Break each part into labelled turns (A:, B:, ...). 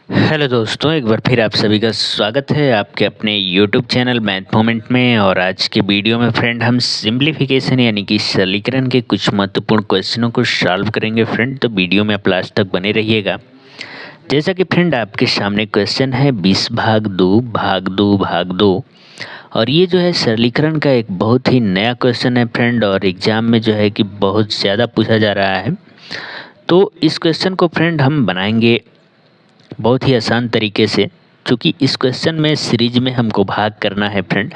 A: Hello दोस्तों, एक बार फिर आप सभी का स्वागत है आपके अपने यूट्यूब चैनल मैथ मोमेंट में। और आज के वीडियो में फ्रेंड हम सिंप्लीफिकेशन यानी कि सरलीकरण के कुछ महत्वपूर्ण क्वेश्चनों को सॉल्व करेंगे फ्रेंड। तो वीडियो में आप लास्ट तक बने रहिएगा। जैसा कि फ्रेंड आपके सामने क्वेश्चन है 20 भाग 2 भाग 2 भाग 2। और ये जो है सरलीकरण का एक बहुत ही नया क्वेश्चन है फ्रेंड, और एग्जाम में जो है कि बहुत ज़्यादा पूछा जा रहा है। तो इस क्वेश्चन को फ्रेंड हम बनाएंगे बहुत ही आसान तरीके से, क्योंकि इस क्वेश्चन में सीरीज में हमको भाग करना है फ्रेंड।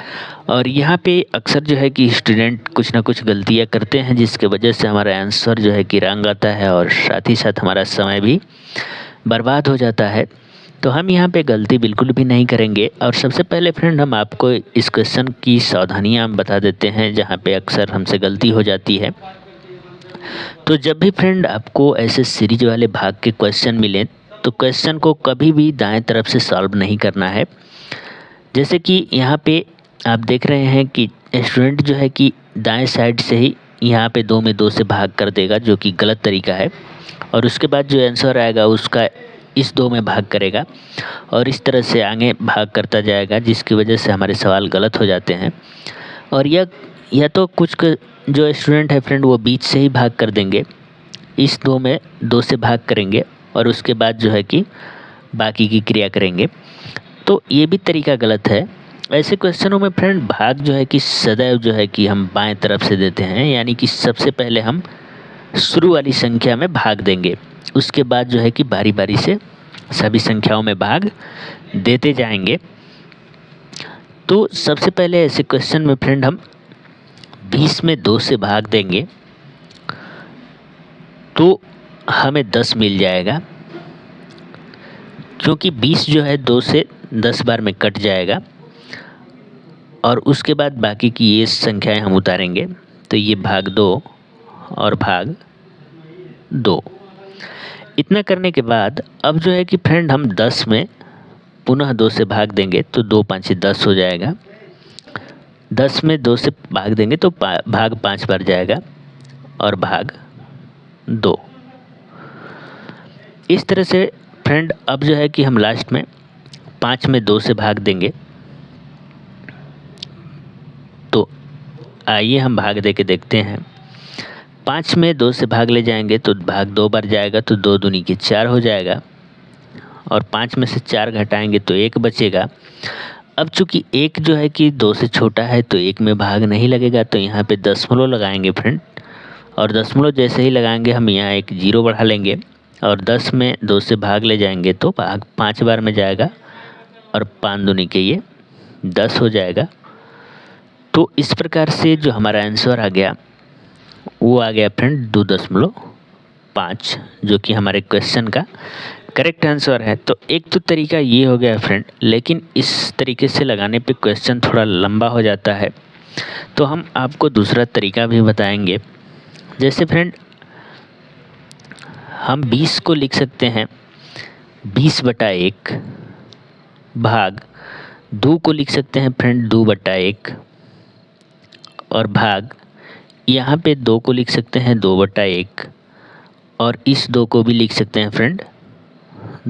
A: और यहाँ पे अक्सर जो है कि स्टूडेंट कुछ ना कुछ गलतियाँ करते हैं, जिसके वजह से हमारा आंसर जो है कि रंग आता है और साथ ही साथ हमारा समय भी बर्बाद हो जाता है। तो हम यहाँ पे गलती बिल्कुल भी नहीं करेंगे। और सबसे पहले फ्रेंड हम आपको इस क्वेश्चन की सावधानियाँ हम बता देते हैं, जहाँ पे अक्सर हमसे गलती हो जाती है। तो जब भी फ्रेंड आपको ऐसे सीरीज वाले भाग के क्वेश्चन मिलें, तो क्वेश्चन को कभी भी दाएं तरफ से सॉल्व नहीं करना है। जैसे कि यहाँ पे आप देख रहे हैं कि स्टूडेंट जो है कि दाएं साइड से ही यहाँ पे 2 में 2 से भाग कर देगा, जो कि गलत तरीका है। और उसके बाद जो आंसर आएगा उसका इस 2 में भाग करेगा और इस तरह से आगे भाग करता जाएगा, जिसकी वजह से हमारे सवाल गलत हो जाते हैं। और यह तो जो स्टूडेंट है फ्रेंड वो बीच से ही भाग कर देंगे, इस 2 में 2 से भाग करेंगे और उसके बाद जो है कि बाकी की क्रिया करेंगे। तो ये भी तरीका गलत है। ऐसे क्वेश्चनों में फ्रेंड भाग जो है कि सदैव जो है कि हम बाएं तरफ से देते हैं, यानी कि सबसे पहले हम शुरू वाली संख्या में भाग देंगे, उसके बाद जो है कि बारी बारी से सभी संख्याओं में भाग देते जाएंगे। तो सबसे पहले ऐसे क्वेश्चन में फ्रेंड हम 20 में 2 से भाग देंगे तो हमें 10 मिल जाएगा, क्योंकि 20 जो है 2 से 10 बार में कट जाएगा। और उसके बाद बाकी की ये संख्याएं हम उतारेंगे, तो ये भाग 2 और भाग 2। इतना करने के बाद अब जो है कि फ्रेंड हम 10 में पुनः 2 से भाग देंगे, तो 2 5 10 हो जाएगा। 10 में 2 से भाग देंगे तो भाग 5 बार जाएगा और भाग 2। इस तरह से फ्रेंड अब जो है कि हम लास्ट में 5 में 2 से भाग देंगे। तो आइए हम भाग दे के देखते हैं। 5 में 2 से भाग ले जाएंगे तो भाग 2 बार जाएगा, तो 2 दूनी के 4 हो जाएगा। और 5 में से 4 घटाएंगे तो 1 बचेगा। अब चूंकि 1 जो है कि 2 से छोटा है तो 1 में भाग नहीं लगेगा, तो यहाँ पे दशमलव लगाएंगे फ्रेंड। और दशमलव जैसे ही लगाएंगे हम यहाँ एक 0 बढ़ा लेंगे और 10 में 2 से भाग ले जाएंगे तो भाग 5 बार में जाएगा और 5 दूनी के ये 10 हो जाएगा। तो इस प्रकार से जो हमारा आंसर आ गया वो आ गया फ्रेंड 2.5, जो कि हमारे क्वेश्चन का करेक्ट आंसर है। तो एक तो तरीका ये हो गया फ्रेंड, लेकिन इस तरीके से लगाने पे क्वेश्चन थोड़ा लंबा हो जाता है, तो हम आपको दूसरा तरीका भी बताएंगे। जैसे फ्रेंड हम 20 को लिख सकते हैं 20/1 भाग 2 को लिख सकते हैं फ्रेंड 2/1 और भाग यहाँ पे 2 को लिख सकते हैं 2/1 और इस 2 को भी लिख सकते हैं फ्रेंड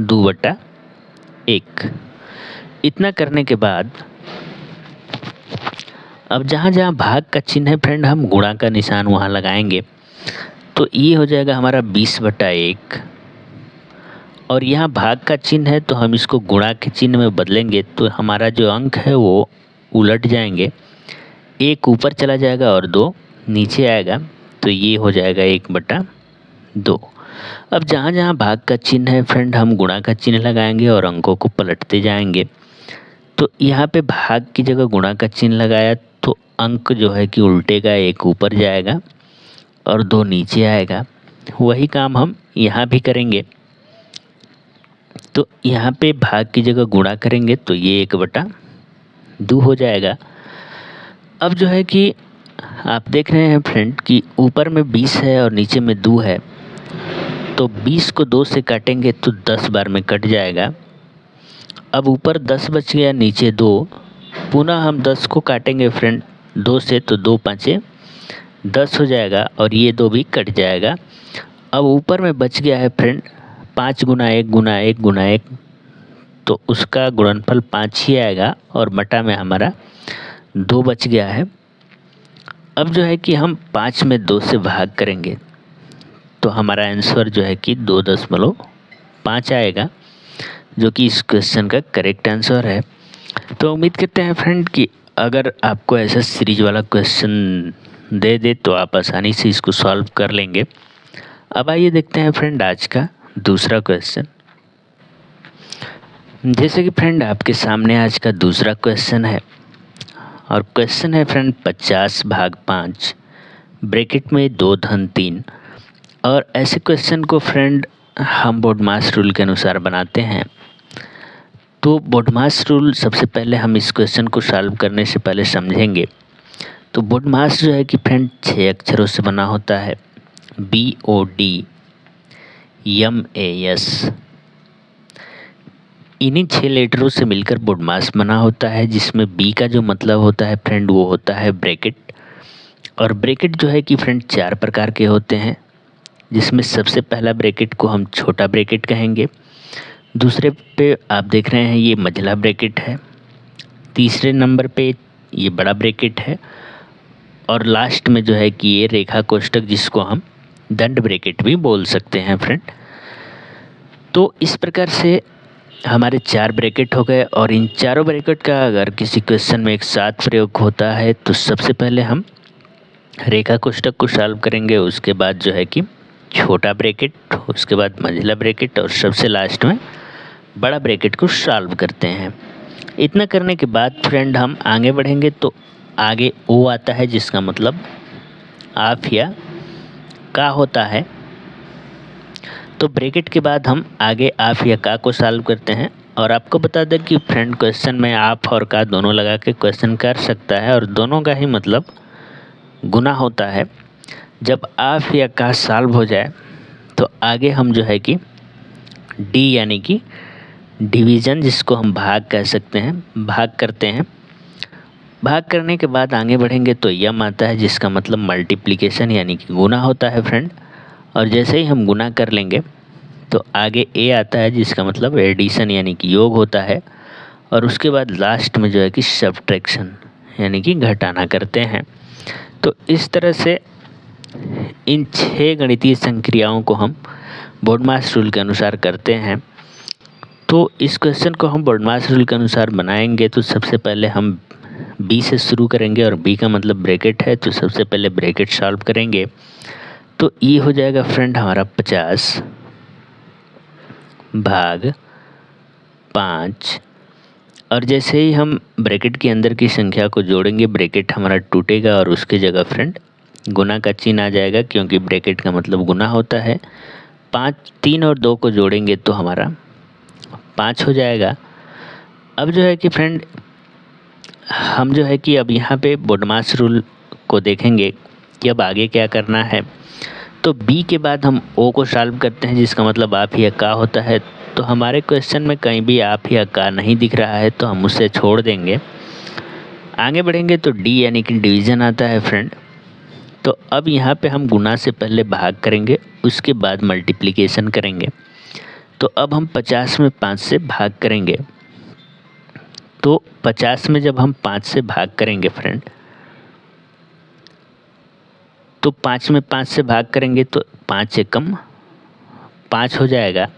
A: 2/1। इतना करने के बाद अब जहाँ जहाँ भाग का चिन्ह है फ्रेंड हम गुणा का निशान वहाँ लगाएंगे, तो ये हो जाएगा हमारा 20/1। और यहाँ भाग का चिन्ह है तो हम इसको गुणा के चिन्ह में बदलेंगे, तो हमारा जो अंक है वो उलट जाएंगे, 1 ऊपर चला जाएगा और 2 नीचे आएगा, तो ये हो जाएगा 1/2। अब जहाँ जहाँ भाग का चिन्ह है फ्रेंड हम गुणा का चिन्ह लगाएंगे और अंकों को पलटते जाएंगे। तो यहाँ पे भाग की जगह गुणा का चिन्ह लगाया तो अंक जो है कि उल्टेगा, 1 ऊपर जाएगा और 2 नीचे आएगा। वही काम हम यहाँ भी करेंगे। तो यहाँ पे भाग की जगह गुणा करेंगे तो ये 1/2 हो जाएगा। अब जो है कि आप देख रहे हैं फ्रेंड कि ऊपर में 20 है और नीचे में 2 है, तो 20 को 2 से काटेंगे तो 10 बार में कट जाएगा। अब ऊपर 10 बच गया, नीचे 2, पुनः हम 10 को काटेंगे फ्रेंड 2 से, तो 2 5 10 हो जाएगा और ये 2 भी कट जाएगा। अब ऊपर में बच गया है फ्रेंड 5 × 1 × 1 × 1 तो उसका गुणनफल 5 ही आएगा और बटा में हमारा 2 बच गया है। अब जो है कि हम 5 में 2 से भाग करेंगे तो हमारा आंसर जो है कि 2.5 आएगा, जो कि इस क्वेश्चन का करेक्ट आंसर है। तो उम्मीद करते हैं फ्रेंड कि अगर आपको ऐसा सीरीज वाला क्वेश्चन दे दे तो आप आसानी से इसको सॉल्व कर लेंगे। अब आइए देखते हैं फ्रेंड आज का दूसरा क्वेश्चन। जैसे कि फ्रेंड आपके सामने आज का दूसरा क्वेश्चन है और क्वेश्चन है फ्रेंड 50/5 ब्रैकेट में 2-3। और ऐसे क्वेश्चन को फ्रेंड हम बोडमास रूल के अनुसार बनाते हैं। तो बोडमास रूल सबसे पहले हम इस क्वेश्चन को सॉल्व करने से पहले समझेंगे। तो बोडमास जो है कि फ्रेंड 6 अक्षरों से बना होता है, BODMAS। इन्हीं 6 लेटरों से मिलकर बोडमास बना होता है, जिसमें बी का जो मतलब होता है फ्रेंड वो होता है ब्रैकेट। और ब्रैकेट जो है कि फ्रेंड 4 प्रकार के होते हैं, जिसमें सबसे पहला ब्रैकेट को हम छोटा ब्रैकेट कहेंगे, दूसरे पे आप देख रहे हैं ये मझला ब्रैकेट है, तीसरे नंबर पे ये बड़ा ब्रैकेट है और लास्ट में जो है कि ये रेखा कोष्ठक, जिसको हम दंड ब्रैकेट भी बोल सकते हैं फ्रेंड। तो इस प्रकार से हमारे 4 ब्रैकेट हो गए और इन चारों ब्रैकेट का अगर किसी क्वेश्चन में एक साथ प्रयोग होता है तो सबसे पहले हम रेखा कोष्ठक को सॉल्व करेंगे, उसके बाद जो है कि छोटा ब्रैकेट, उसके बाद मंझला ब्रैकेट और सबसे लास्ट में बड़ा ब्रैकेट को सॉल्व करते हैं। इतना करने के बाद फ्रेंड हम आगे बढ़ेंगे तो आगे ओ आता है, जिसका मतलब आप या का होता है। तो ब्रैकेट के बाद हम आगे आप या का को सॉल्व करते हैं। और आपको बता दें कि फ्रेंड क्वेश्चन में आप और का दोनों लगा के क्वेश्चन कर सकता है और दोनों का ही मतलब गुना होता है। जब आप या का सॉल्व हो जाए तो आगे हम जो है कि डी यानी कि डिवीज़न, जिसको हम भाग कह सकते हैं, भाग करते हैं। भाग करने के बाद आगे बढ़ेंगे तो यम आता है, जिसका मतलब मल्टीप्लिकेशन यानी कि गुना होता है फ्रेंड। और जैसे ही हम गुना कर लेंगे तो आगे ए आता है, जिसका मतलब एडिशन यानी कि योग होता है। और उसके बाद लास्ट में जो है कि सब्ट्रैक्शन यानी कि घटाना करते हैं। तो इस तरह से इन 6 गणितीय संक्रियाओं को हम बोडमास रूल के अनुसार करते हैं। तो इस क्वेश्चन को हम बोडमास रूल के अनुसार बनाएंगे तो सबसे पहले हम बी से शुरू करेंगे और बी का मतलब ब्रैकेट है, तो सबसे पहले ब्रैकेट सॉल्व करेंगे। तो ये हो जाएगा फ्रेंड हमारा 50/5। और जैसे ही हम ब्रैकेट के अंदर की संख्या को जोड़ेंगे, ब्रैकेट हमारा टूटेगा और उसके जगह फ्रेंड गुना का चिन्ह आ जाएगा, क्योंकि ब्रैकेट का मतलब गुना होता है। 5, 3 और 2 को जोड़ेंगे तो हमारा 5 हो जाएगा। अब जो है कि फ्रेंड हम जो है कि अब यहाँ पे बोडमास रूल को देखेंगे कि अब आगे क्या करना है। तो बी के बाद हम ओ को सॉल्व करते हैं, जिसका मतलब आप या का होता है। तो हमारे क्वेश्चन में कहीं भी आप या का नहीं दिख रहा है तो हम उसे छोड़ देंगे। आगे बढ़ेंगे तो डी यानी कि डिवीज़न आता है फ्रेंड। तो अब यहाँ पे हम गुना से पहले भाग करेंगे, उसके बाद मल्टीप्लिकेशन करेंगे। तो अब हम 50 में 5 से भाग करेंगे। तो 50 में जब हम 5 से भाग करेंगे फ्रेंड, तो 5 में 5 से भाग करेंगे तो 5 से कम 5 हो जाएगा।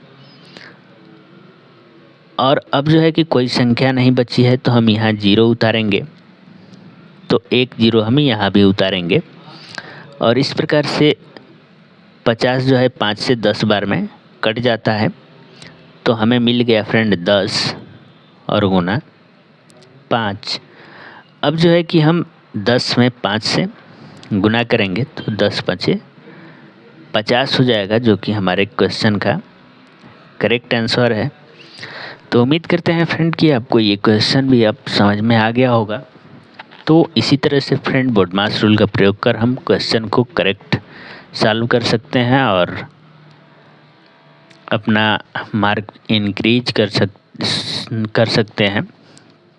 A: और अब जो है कि कोई संख्या नहीं बची है तो हम यहाँ 0 उतारेंगे, तो 1 0 हम यहाँ भी उतारेंगे। और इस प्रकार से 50 जो है 5 से 10 बार में कट जाता है। तो हमें मिल गया फ्रेंड 10 और गुना 5। अब जो है कि हम 10 में 5 से गुना करेंगे तो 10 5 50 हो जाएगा, जो कि हमारे क्वेश्चन का करेक्ट आंसर है। तो उम्मीद करते हैं फ्रेंड कि आपको ये क्वेश्चन भी अब समझ में आ गया होगा। तो इसी तरह से फ्रेंड बोडमास रूल का प्रयोग कर हम क्वेश्चन को करेक्ट सॉल्व कर सकते हैं और अपना मार्क इंक्रीज कर सकते हैं।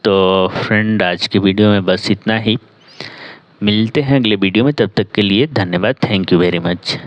A: तो फ्रेंड आज की वीडियो में बस इतना ही। मिलते हैं अगले वीडियो में, तब तक के लिए धन्यवाद। Thank you very much.